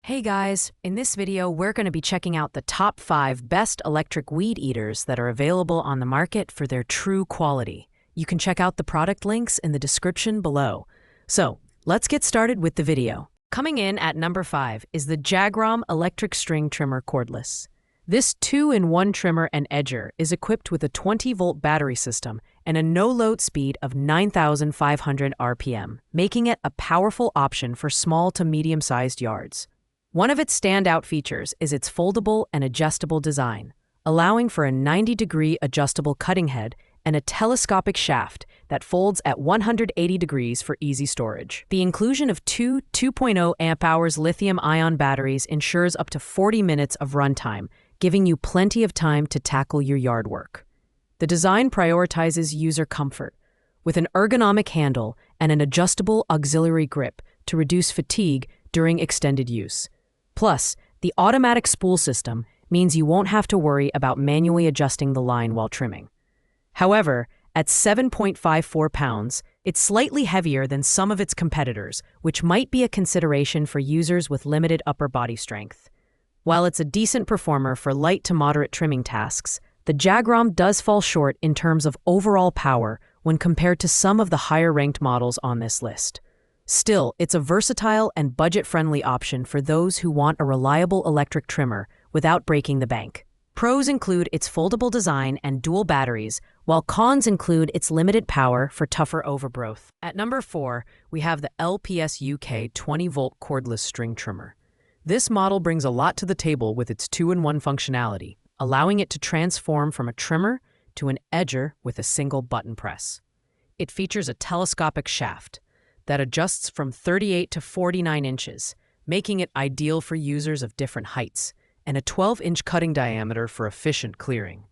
Hey guys, in this video we're going to be checking out the top 5 best electric weed eaters that are available on the market for their true quality. You can check out the product links in the description below. So, let's get started with the video. Coming in at number 5 is the Jagrom electric string trimmer cordless. This 2-in-1 trimmer and edger is equipped with a 20-volt battery system and a no-load speed of 9,500 RPM, making it a powerful option for small to medium-sized yards. One of its standout features is its foldable and adjustable design, allowing for a 90-degree adjustable cutting head and a telescopic shaft that folds at 180 degrees for easy storage. The inclusion of two 2.0 amp-hours lithium-ion batteries ensures up to 40 minutes of runtime, giving you plenty of time to tackle your yard work. The design prioritizes user comfort, with an ergonomic handle and an adjustable auxiliary grip to reduce fatigue during extended use. Plus, the automatic spool system means you won't have to worry about manually adjusting the line while trimming. However, at 7.54 pounds, it's slightly heavier than some of its competitors, which might be a consideration for users with limited upper body strength. While it's a decent performer for light to moderate trimming tasks, the Jagrom does fall short in terms of overall power when compared to some of the higher-ranked models on this list. Still, it's a versatile and budget-friendly option for those who want a reliable electric trimmer without breaking the bank. Pros include its foldable design and dual batteries, while cons include its limited power for tougher overgrowth. At number 4, we have the LPSUK 20-volt cordless string trimmer. This model brings a lot to the table with its 2-in-1 functionality, allowing it to transform from a trimmer to an edger with a single button press. It features a telescopic shaft that adjusts from 38 to 49 inches, making it ideal for users of different heights, and a 12-inch cutting diameter for efficient clearing.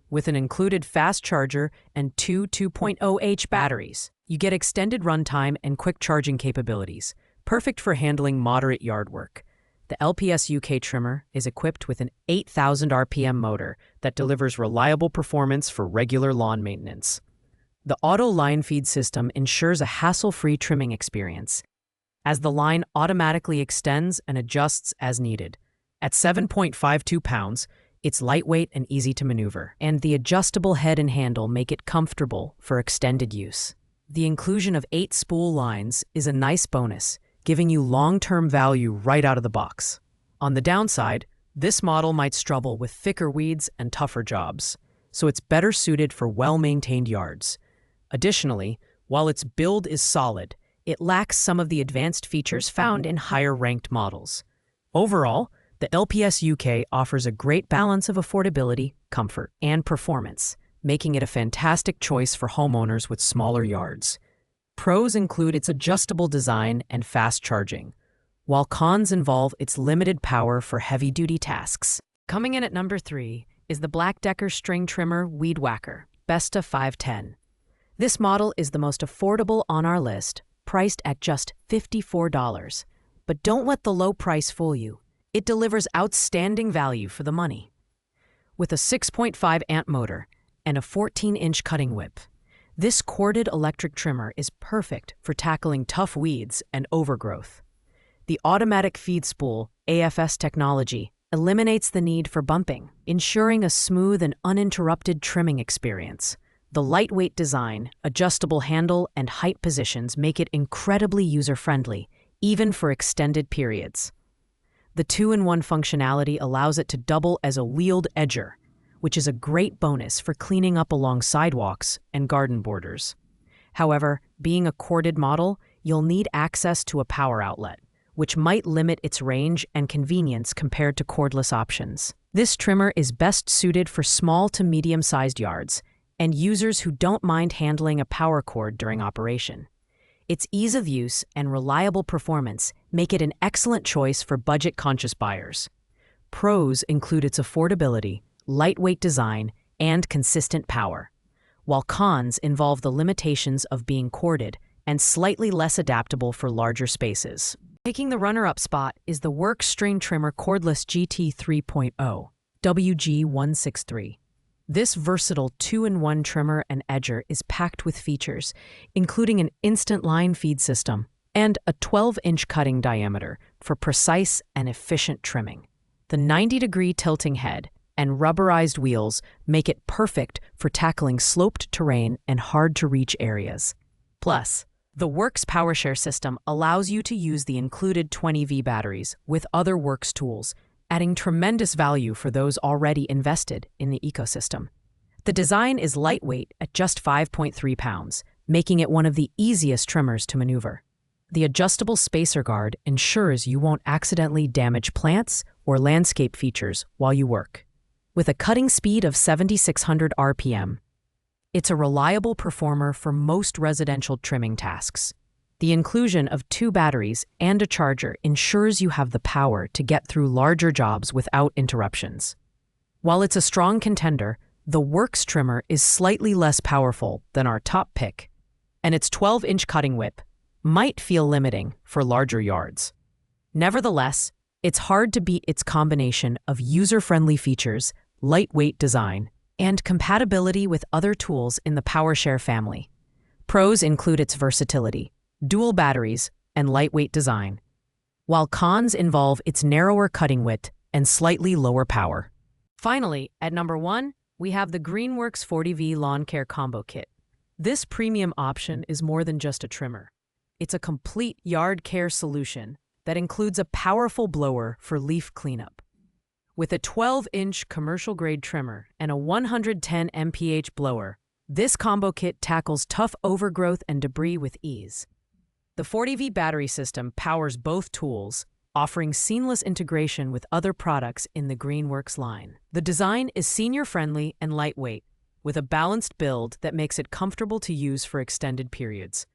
With an included fast charger and two 2.0H batteries, you get extended runtime and quick charging capabilities, perfect for handling moderate yard work. The LPSUK trimmer is equipped with an 8,000 RPM motor that delivers reliable performance for regular lawn maintenance. The auto line feed system ensures a hassle-free trimming experience, as the line automatically extends and adjusts as needed. At 7.52 pounds, it's lightweight and easy to maneuver, and the adjustable head and handle make it comfortable for extended use. The inclusion of 8 spool lines is a nice bonus, giving you long-term value right out of the box. On the downside, this model might struggle with thicker weeds and tougher jobs, so it's better suited for well-maintained yards. Additionally, while its build is solid, it lacks some of the advanced features found in higher-ranked models. Overall, the LPSUK offers a great balance of affordability, comfort, and performance, making it a fantastic choice for homeowners with smaller yards. Pros include its adjustable design and fast charging, while cons involve its limited power for heavy-duty tasks. Coming in at number 3 is the Black+Decker string trimmer weed whacker, Besta 510. This model is the most affordable on our list, priced at just $54. But don't let the low price fool you. It delivers outstanding value for the money. With a 6.5 amp motor and a 14-inch cutting whip, this corded electric trimmer is perfect for tackling tough weeds and overgrowth. The automatic feed spool, AFS technology, eliminates the need for bumping, ensuring a smooth and uninterrupted trimming experience. The lightweight design, adjustable handle, and height positions make it incredibly user-friendly, even for extended periods. The 2-in-1 functionality allows it to double as a wheeled edger, which is a great bonus for cleaning up along sidewalks and garden borders. However, being a corded model, you'll need access to a power outlet, which might limit its range and convenience compared to cordless options. This trimmer is best suited for small to medium-sized yards and users who don't mind handling a power cord during operation. Its ease of use and reliable performance make it an excellent choice for budget-conscious buyers. Pros include its affordability, lightweight design, and consistent power, while cons involve the limitations of being corded and slightly less adaptable for larger spaces. Taking the runner-up spot is the Worx string trimmer Cordless GT3.0, WG163. This versatile 2-in-1 trimmer and edger is packed with features, including an instant line feed system, and a 12-inch cutting diameter for precise and efficient trimming. The 90-degree tilting head and rubberized wheels make it perfect for tackling sloped terrain and hard-to-reach areas. Plus, the Worx PowerShare system allows you to use the included 20V batteries with other Worx tools, adding tremendous value for those already invested in the ecosystem. The design is lightweight at just 5.3 pounds, making it one of the easiest trimmers to maneuver. The adjustable spacer guard ensures you won't accidentally damage plants or landscape features while you work. With a cutting speed of 7,600 RPM, it's a reliable performer for most residential trimming tasks. The inclusion of 2 batteries and a charger ensures you have the power to get through larger jobs without interruptions. While it's a strong contender, the Worx trimmer is slightly less powerful than our top pick, and its 12-inch cutting whip might feel limiting for larger yards. Nevertheless, it's hard to beat its combination of user-friendly features, lightweight design, and compatibility with other tools in the PowerShare family. Pros include its versatility, dual batteries, and lightweight design, while cons involve its narrower cutting width and slightly lower power. Finally, at number 1, we have the Greenworks 40V Lawn Care Combo Kit. This premium option is more than just a trimmer. It's a complete yard care solution that includes a powerful blower for leaf cleanup. With a 12-inch commercial-grade trimmer and a 110 mph blower, this combo kit tackles tough overgrowth and debris with ease. The 40V battery system powers both tools, offering seamless integration with other products in the Greenworks line. The design is senior-friendly and lightweight, with a balanced build that makes it comfortable to use for extended periods.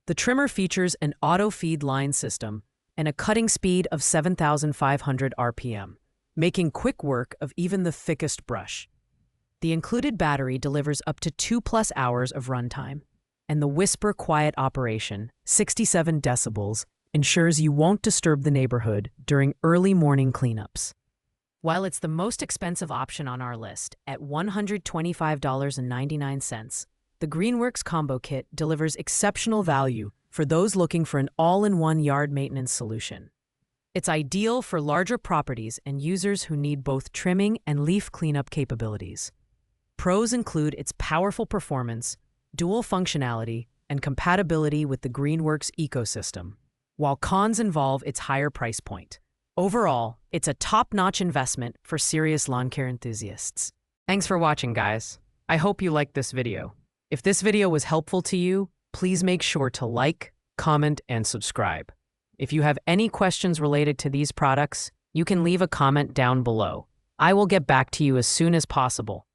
The trimmer features an auto-feed line system and a cutting speed of 7,500 RPM. Making quick work of even the thickest brush. The included battery delivers up to 2+ hours of runtime, and the whisper quiet operation, 67 decibels, ensures you won't disturb the neighborhood during early morning cleanups. While it's the most expensive option on our list at $125.99, the Greenworks Combo Kit delivers exceptional value for those looking for an all-in-one yard maintenance solution. It's ideal for larger properties and users who need both trimming and leaf cleanup capabilities. Pros include its powerful performance, dual functionality, and compatibility with the Greenworks ecosystem, while cons involve its higher price point. Overall, it's a top-notch investment for serious lawn care enthusiasts. Thanks for watching, guys. I hope you liked this video. If this video was helpful to you, please make sure to like, comment, and subscribe. If you have any questions related to these products, you can leave a comment down below. I will get back to you as soon as possible.